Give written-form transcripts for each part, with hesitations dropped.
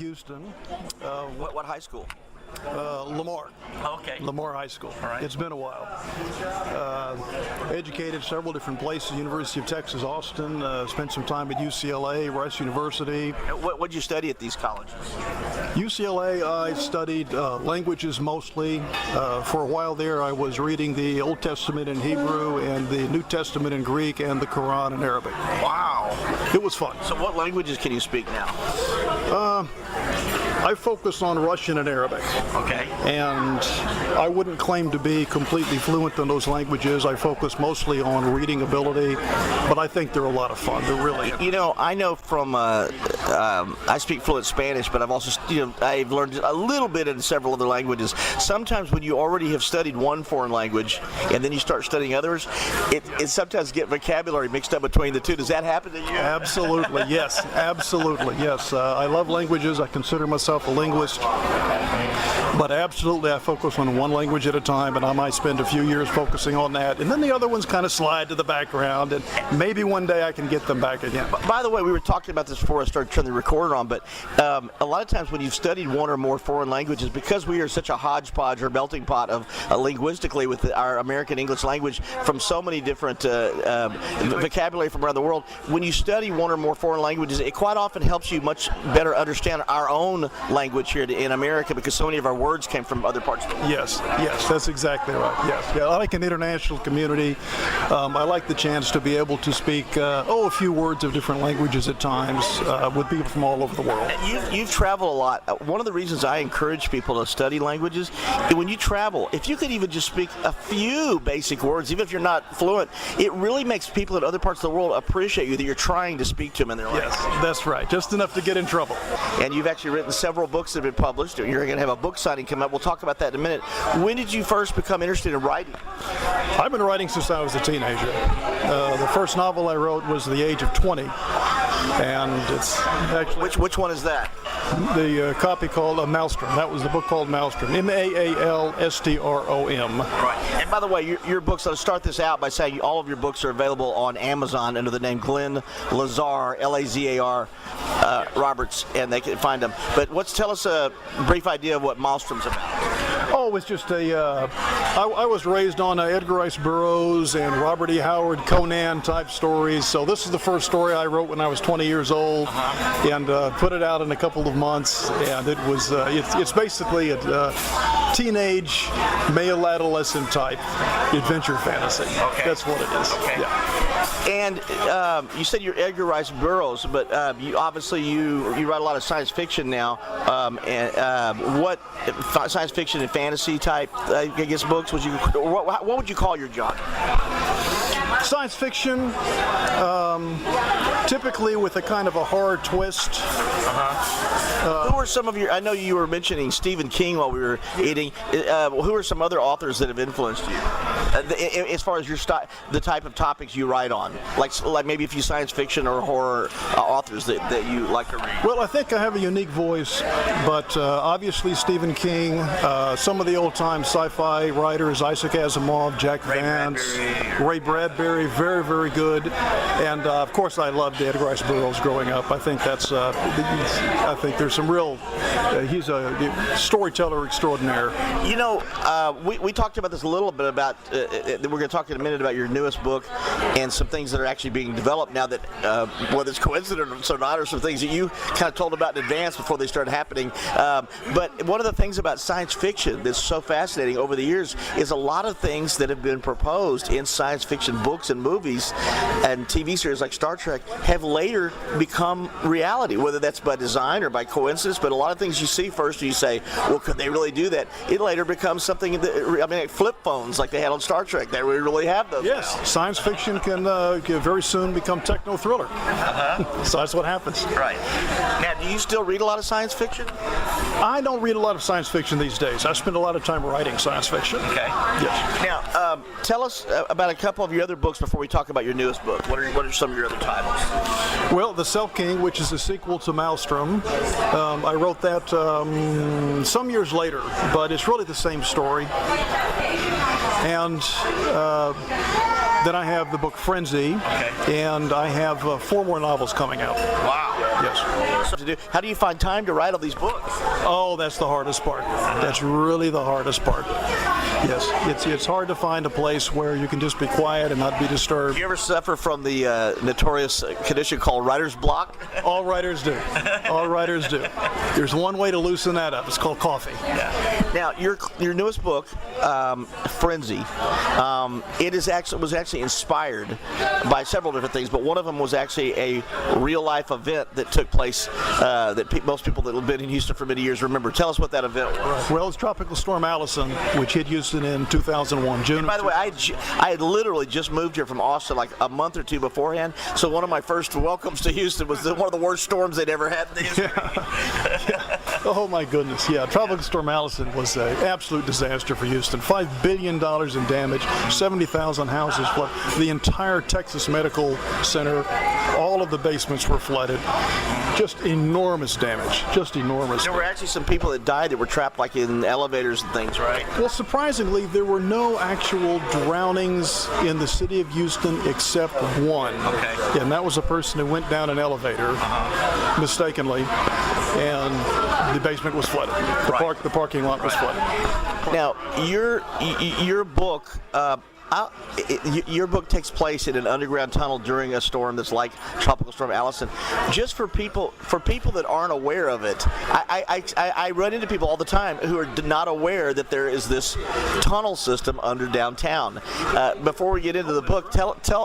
Houston. What high school? Lamar. Okay. Lamar High School. All right. It's been a while. Educated several different places, University of Texas, Austin, spent some time at UCLA, Rice University. What did you study at these colleges? UCLA, I studied languages mostly. For a while there, I was reading the Old Testament in Hebrew and the New Testament in Greek and the Quran in Arabic. Wow. It was fun. So what languages can you speak now? I focus on Russian and Arabic. Okay. And I wouldn't claim to be completely fluent in those languages. I focus mostly on reading ability, but I think they're a lot of fun. They're really. You know, I know from I speak fluent Spanish, but I've also I've learned a little bit in several other languages. Sometimes when you already have studied one foreign language and then you start studying others, it sometimes get vocabulary mixed up between the two. Does that happen to you? Absolutely, yes. Absolutely, yes. I love languages. I consider myself a linguist. But absolutely, I focus on one language at a time, and I might spend a few years focusing on that, and then the other ones kind of slide to the background, and maybe one day I can get them back again. By the way, we were talking about this before I started turning the recorder on, but a lot of times when you've studied one or more foreign languages, because we are such a hodgepodge or melting pot of linguistically with our American English language from so many different vocabulary from around the world, when you study one or more foreign languages, it quite often helps you much better understand our own language here in America, because so many of our words came from other parts of the world. Yes, that's exactly right. Yes, yeah, I like an international community. I like the chance to be able to speak a few words of different languages at times with people from all over the world. You've traveled a lot. One of the reasons I encourage people to study languages, when you travel, if you could even just speak a few basic words, even if you're not fluent, it really makes people in other parts of the world appreciate you, that you're trying to speak to them in their language. Yes, that's right. Just enough to get in trouble. And you've actually written several books that have been published. You're going to have a book signing come up. We'll talk about that in a minute. When did you first become interested in writing? I've been writing since I was a teenager. The first novel I wrote was the age of 20, and it's actually... Which one is that? The copy called Maalstrom. That was the book called Maalstrom. Maalstrom. Right. And by the way, your books, I'll start this out by saying all of your books are available on Amazon under the name Glenn Lazar, Lazar Roberts, and they can find them. But tell us a brief idea of what Maalstrom's about. Oh, it's just I was raised on Edgar Rice Burroughs and Robert E. Howard, Conan type stories. So this is the first story I wrote when I was 20 years old, and put it out in a couple of months. And it was it's basically a teenage male adolescent type adventure fantasy. Okay. That's what it is. Okay. Yeah. And you said you're Edgar Rice Burroughs, but you obviously you write a lot of science fiction now. What science fiction and fantasy type, I guess, books would you? What would you call your genre? Science fiction, typically with a kind of a hard twist. Who are some of your? I know you were mentioning Stephen King while we were eating. Who are some other authors that have influenced you, as far as your the type of topics you write on? Like maybe a few science fiction or horror authors that you like to read. Well, I think I have a unique voice, but obviously Stephen King, some of the old-time sci-fi writers, Isaac Asimov, Jack Vance, Ray Bradbury, very, very good, and of course I loved Edgar Rice Burroughs growing up. I think that's I think there's some real. He's a storyteller extraordinaire. You know, we talked about this a little bit about. We're going to talk in a minute about your newest book and some things that are actually being developed now. That whether it's coincident or not, or some things that you kind of told about in advance before they started happening. But one of the things about science fiction that's so fascinating over the years is a lot of things that have been proposed in science fiction books and movies and TV series like Star Trek have later become reality, whether that's by design or by coincidence. But a lot of things you see first, you say, well, could they really do that? It later becomes something that, like flip phones like they had on Star Trek. They really have those. Yes, now. Science fiction can very soon become techno thriller. So that's what happens. Right. Now, do you still read a lot of science fiction? I don't read a lot of science fiction these days. I spend a lot of time writing science fiction. Okay. Yes. Now, tell us about a couple of your other books before we talk about your newest book. What are some of your other titles? Well, The Self King, which is a sequel to Maalstrom. I wrote that some years later, but it's really the same story. And Then I have the book Frenzy, and I have 4 more novels coming out. Wow. Yes. How do you find time to write all these books? Oh, that's the hardest part. That's really the hardest part. Yes, it's hard to find a place where you can just be quiet and not be disturbed. Do you ever suffer from the notorious condition called writer's block? All writers do. All writers do. There's one way to loosen that up. It's called coffee. Yeah. Now, your newest book, Frenzy, it was actually inspired by several different things, but one of them was actually a real life event that took place that most people that have been in Houston for many years remember. Tell us what that event was. Well, it's Tropical Storm Allison, which hit Houston in 2001, June. And by the way, I had literally just moved here from Austin like a month or two beforehand, so one of my first welcomes to Houston was one of the worst storms they'd ever had in the history. Yeah. Oh my goodness, yeah. Tropical Storm Allison was an absolute disaster for Houston. $5 billion in damage, 70,000 houses flooded. The entire Texas Medical Center, all of the basements were flooded. Just enormous damage, just enormous. There were actually some people that died that were trapped like in elevators and things, right? Well, surprisingly, there were no actual drownings in the city of Houston except one. Okay. And that was a person who went down an elevator mistakenly, and the basement was flooded. The parking lot was flooded. Now, your book. Your book takes place in an underground tunnel during a storm that's like Tropical Storm Allison. Just for people that aren't aware of it, I run into people all the time who are not aware that there is this tunnel system under downtown. Before we get into the book,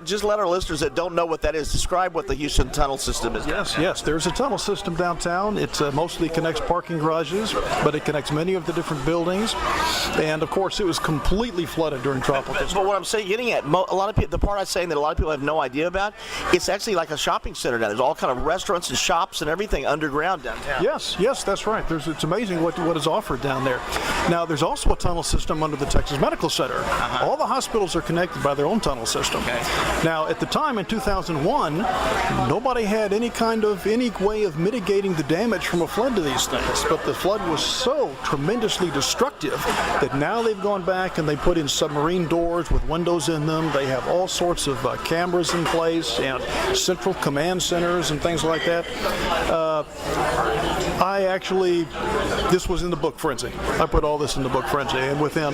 just let our listeners that don't know what that is describe what the Houston tunnel system is. Yes. There's a tunnel system downtown. It mostly connects parking garages, but it connects many of the different buildings. And of course, it was completely flooded during Tropical Storm. What I'm getting at, a lot of people, the part I'm saying that a lot of people have no idea about, it's actually like a shopping center now. There's all kind of restaurants and shops and everything underground downtown. Yes, that's right. It's amazing what is offered down there. Now, there's also a tunnel system under the Texas Medical Center. All the hospitals are connected by their own tunnel system. Okay. Now, at the time in 2001, nobody had any way of mitigating the damage from a flood to these things. But the flood was so tremendously destructive that now they've gone back and they put in submarine doors with windows in them. They have all sorts of cameras in place and central command centers and things like that. This was in the book Frenzy. I put all this in the book Frenzy, and within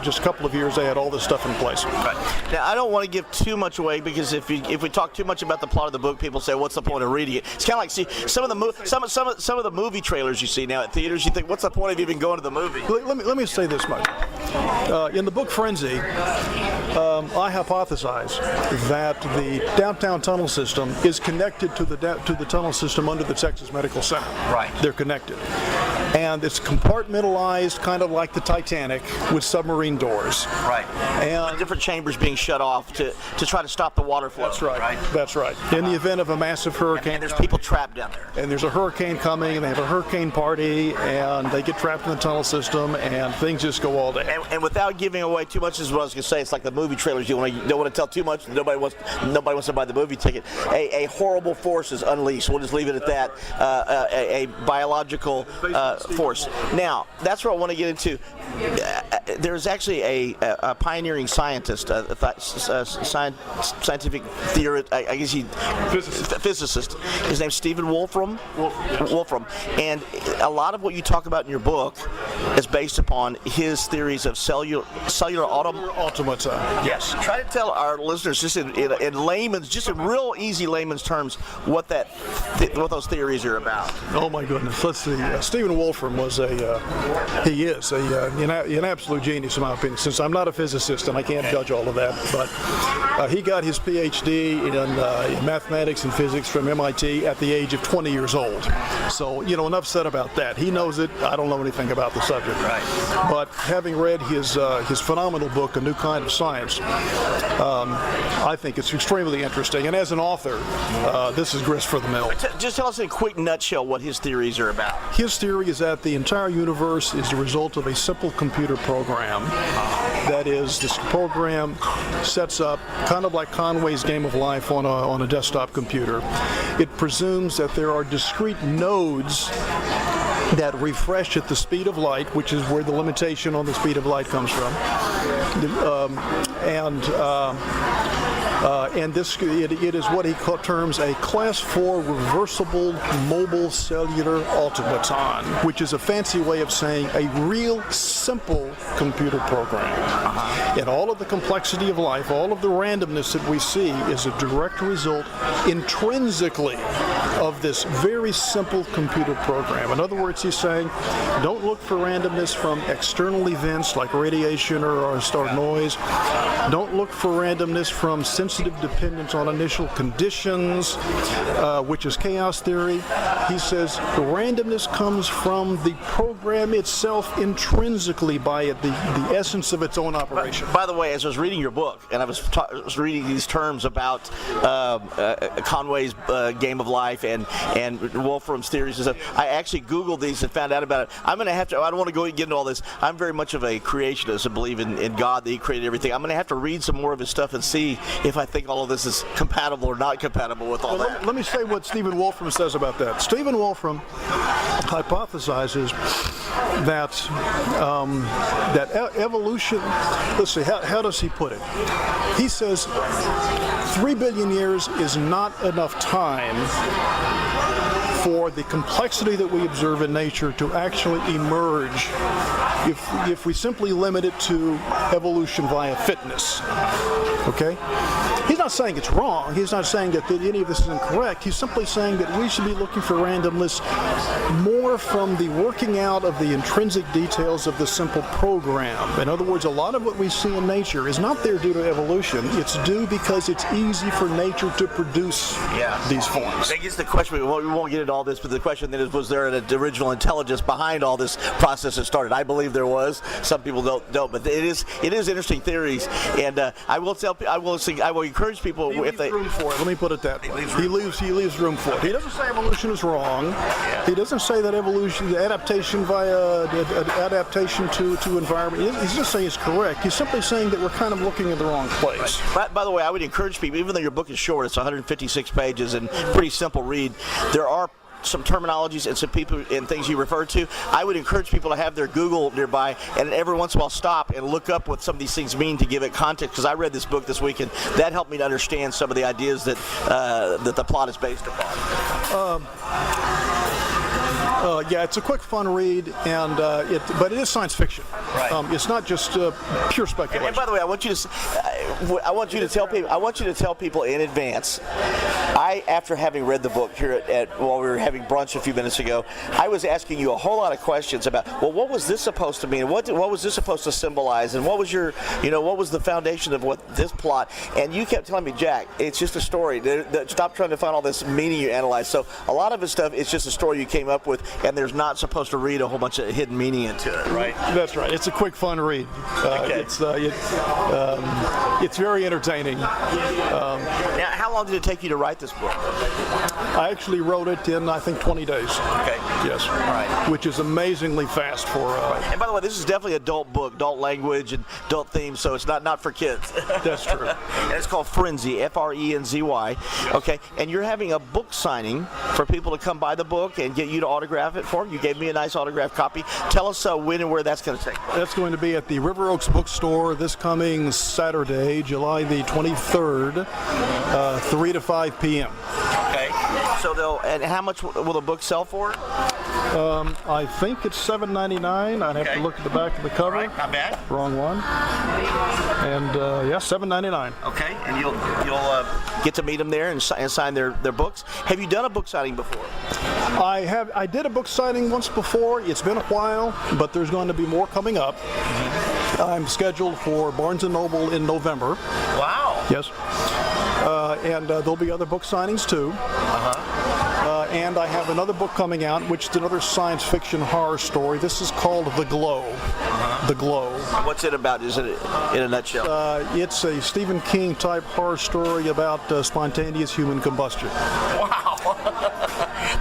just a couple of years, they had all this stuff in place. Right. Now, I don't want to give too much away because if we talk too much about the plot of the book, people say, "What's the point of reading it?" It's kind of like some of the movie trailers you see now at theaters. You think, "What's the point of even going to the movie?" Let me say this much. In the book Frenzy, I hypothesize that the downtown tunnel system is connected to the tunnel system under the Texas Medical Center. Right. They're connected. And it's compartmentalized, kind of like the Titanic, with submarine doors. Right. And with different chambers being shut off to try to stop the water flow. That's right. That's right. In the event of a massive hurricane. And there's people trapped down there. And there's a hurricane coming, and they have a hurricane party, and they get trapped in the tunnel system, and things just go all day. And without giving away too much, is what I was going to say. It's like the movie trailers. You don't want to tell too much. Nobody wants to buy the movie ticket. A horrible force is unleashed. We'll just leave it at that. A biological force. Now, that's what I want to get into. There's actually a pioneering scientist, scientific theorist, I guess physicist. His name's Stephen Wolfram. Wolfram. And a lot of what you talk about in your book is based upon his theories of cellular automata. Yes. Try to tell our listeners, just in layman's, just in real easy layman's terms, what those theories are about. Oh my goodness. Let's see. Stephen Wolfram was an absolute genius in my opinion. Since I'm not a physicist and I can't judge all of that, but he got his PhD in mathematics and physics from MIT at the age of 20 years old. So enough said about that. He knows it. I don't know anything about the subject. Right. But having read his phenomenal book, A New Kind of Science, I think it's extremely interesting. And as an author, this is grist for the mill. Just tell us in a quick nutshell what his theories are about. His theory is that the entire universe is the result of a simple computer program. That is, this program sets up kind of like Conway's Game of Life on a desktop computer. It presumes that there are discrete nodes that refresh at the speed of light, which is where the limitation on the speed of light comes from. And this it is what he terms a Class 4 reversible mobile cellular automaton, which is a fancy way of saying a real simple computer program. And all of the complexity of life, all of the randomness that we see is a direct result intrinsically of this very simple computer program. In other words, he's saying, don't look for randomness from external events like radiation or noise. Don't look for randomness from sensitive dependence on initial conditions, which is chaos theory. He says the randomness comes from the program itself intrinsically by it, the essence of its own operation. By the way, as I was reading your book, and I was reading these terms about Conway's game of life and Wolfram's theories and stuff, I actually Googled these and found out about it. I'm going to have to, I don't want to go get into all this. I'm very much of a creationist and believe in God, that he created everything. I'm going to have to read some more of his stuff and see if I think all of this is compatible or not compatible with all that. Let me say what Stephen Wolfram says about that. Stephen Wolfram hypothesizes that evolution, let's see, how does he put it? He says 3 billion years is not enough time for the complexity that we observe in nature to actually emerge if we simply limit it to evolution via fitness. Okay? He's not saying it's wrong. He's not saying that any of this is incorrect. He's simply saying that we should be looking for randomness more from the working out of the intrinsic details of the simple program. In other words, a lot of what we see in nature is not there due to evolution. It's due because it's easy for nature to produce these forms. I guess the question, we won't get into all this, but the question then is, was there an original intelligence behind all this process that started? I believe there was. Some people don't, but it is interesting theories, and I will encourage people if they room for it. Let me put it that way. He leaves room for it. He doesn't say evolution is wrong. He doesn't say that evolution, the adaptation via adaptation to environment. He's just saying it's correct. He's simply saying that we're kind of looking in the wrong place. By the way, I would encourage people, even though your book is short, it's 156 pages and pretty simple read. There are some terminologies and some people and things you refer to. I would encourage people to have their Google nearby and every once in a while stop and look up what some of these things mean to give it context, because I read this book this week and that helped me to understand some of the ideas that that the plot is based upon. Yeah, it's a quick, fun read, and but it is science fiction. Right. It's not just pure speculation. And by the way, I want you to tell people in advance. After having read the book here while we were having brunch a few minutes ago, I was asking you a whole lot of questions about, well, what was this supposed to mean? What was this supposed to symbolize? And what was what was the foundation of what this plot? And you kept telling me, Jack, it's just a story. Stop trying to find all this meaning you analyze. So a lot of this stuff, it's just a story you came up with, and there's not supposed to read a whole bunch of hidden meaning into it, right? That's right. It's a quick, fun read. Okay. It's very entertaining. Now, how long did it take you to write this book? I actually wrote it in, I think, 20 days. Okay. Yes. All right. Which is amazingly fast for... And by the way, this is definitely an adult book, adult language and adult themes, so it's not for kids. That's true. And it's called Frenzy, Frenzy. Okay. And you're having a book signing for people to come buy the book and get you to autograph it for them. You gave me a nice autographed copy. Tell us when and where that's going to take place. That's going to be at the River Oaks Bookstore this coming Saturday, July the 23rd, 3 to 5 p.m. Okay. So and how much will the book sell for? I think it's $7.99. I'd have to look at the back of the cover. Right, not bad. Wrong one. And $7.99. Okay, and you'll get to meet them there and sign their books. Have you done a book signing before? I did a book signing once before. It's been a while, but there's going to be more coming up. I'm scheduled for Barnes & Noble in November. Wow. Yes. And there'll be other book signings too. And I have another book coming out, which is another science fiction horror story. This is called The Glow. The Glow. What's it about? Is it in a nutshell? It's a Stephen King type horror story about spontaneous human combustion. Wow.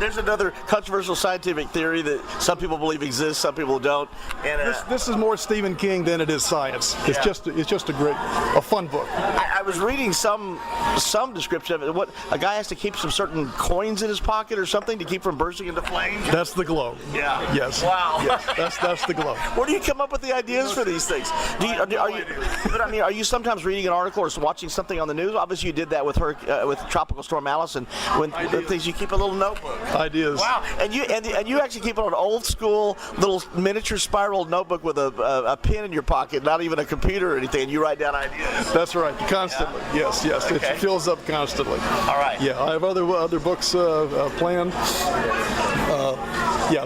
There's another controversial scientific theory that some people believe exists, some people don't. And this is more Stephen King than it is science. It's just a fun book. I was reading some description of it. What a guy has to keep some certain coins in his pocket or something to keep from bursting into flames. That's the glow. Yeah. Yes. Wow. Yes. That's the glow. Where do you come up with the ideas for these things? Are you sometimes reading an article or watching something on the news? Obviously, you did that with with Tropical Storm Alice, and when the things you keep a little notebook. Ideas. Wow. And you actually keep it on an old school little miniature spiral notebook with a pen in your pocket, not even a computer or anything. And you write down ideas. That's right. Constantly. Yeah. Yes. Okay. It fills up constantly. All right. Yeah. I have other books planned.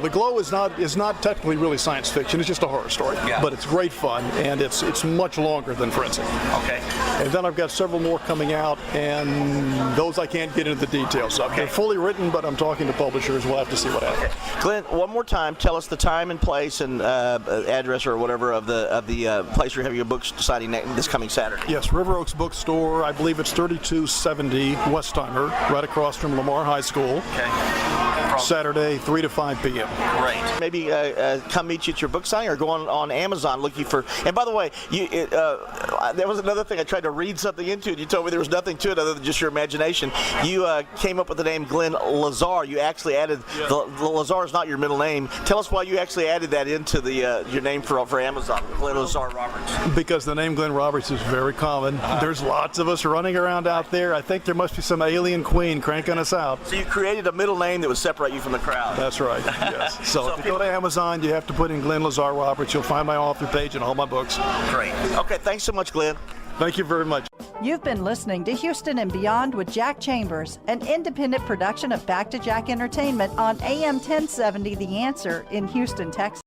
The Glow is not technically really science fiction. It's just a horror story. Yeah. But it's great fun, and it's much longer than Frenzy. Okay. And then I've got several more coming out, and those I can't get into the details of. They're fully written, but I'm talking to publishers. We'll have to see what happens. Glenn, one more time, tell us the time and place and address or whatever of the place you're having a book signing this coming Saturday. Yes, River Oaks Bookstore. I believe it's 3270 Westheimer, right across from Lamar High School. Okay. Saturday, 3 to 5 p.m. Great. Maybe come meet you at your book signing or go on Amazon looking for. And by the way, there was another thing I tried to read something into, and you told me there was nothing to it other than just your imagination. You came up with the name Glenn Lazar. You actually added the Lazar is not your middle name. Tell us why you actually added that into your name for Amazon, Glenn Lazar Roberts. Because the name Glenn Roberts is very common. There's lots of us running around out there. I think there must be some alien queen cranking us out. So you created a middle name that would separate you from the crowd. That's right. Yes. So if you go to Amazon, you have to put in Glenn Lazar Roberts. You'll find my author page and all my books. Great. Okay. Thanks so much, Glenn. Thank you very much. You've been listening to Houston and Beyond with Jack Chambers, an independent production of Back to Jack Entertainment on AM 1070 The Answer in Houston, Texas.